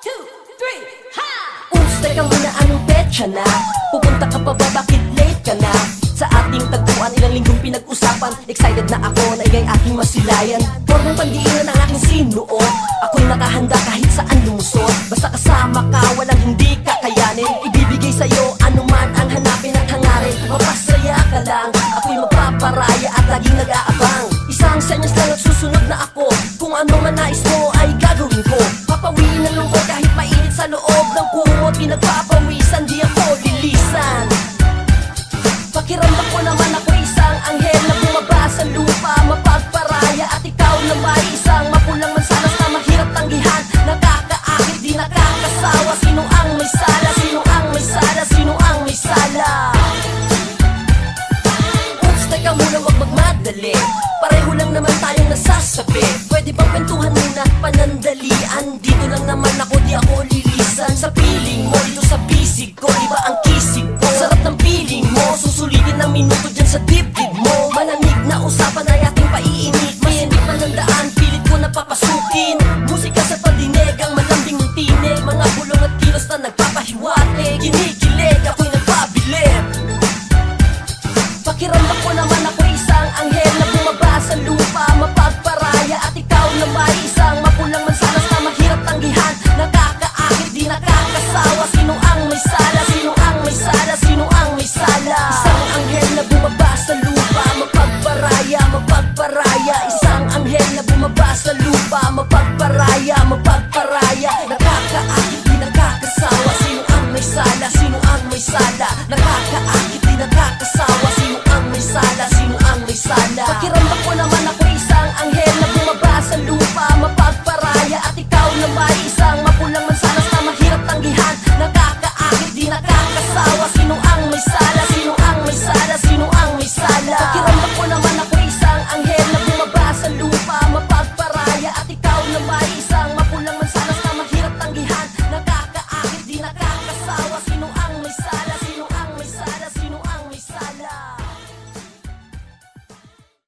2, 3, ha! Teka muna, anong petsa na? Pupunta ka pa ba? Bakit late ka na? Sa ating tagpuan, ilang linggong pinag-usapan. Excited na ako na iya'y aking masilayan. Formang pandiinan ang aking sinuo. Ako'y nakahanda kahit saan lumusot. Basta kasama ka, walang hindi kakayanin. Ibibigay sa'yo anuman ang hanapin at hangarin. Mapasaya ka lang, ako'y magpaparaya at laging nag-aabang. Isang senyas lang at susunod na ako. Kung ano man nais mo ay gagawin ko. Papawiin ang lungkot kahit mainit sa loob ng kumot. Pinagpapawisan, di ako lilisan. Pakiramdam ko naman ako isang anghel na bumaba sa lupa, mapagparaya. At ikaw na may isang mapulang mansanas na mahirap tanggihan. Nakakaakit, di nakakasawa. Sino ang may sala? Sino ang may sala? Sino ang may sala? Oops, teka muna, wag magmadali. Pareho lang naman tayong nasasabi. Pwede bang kwentuhan mo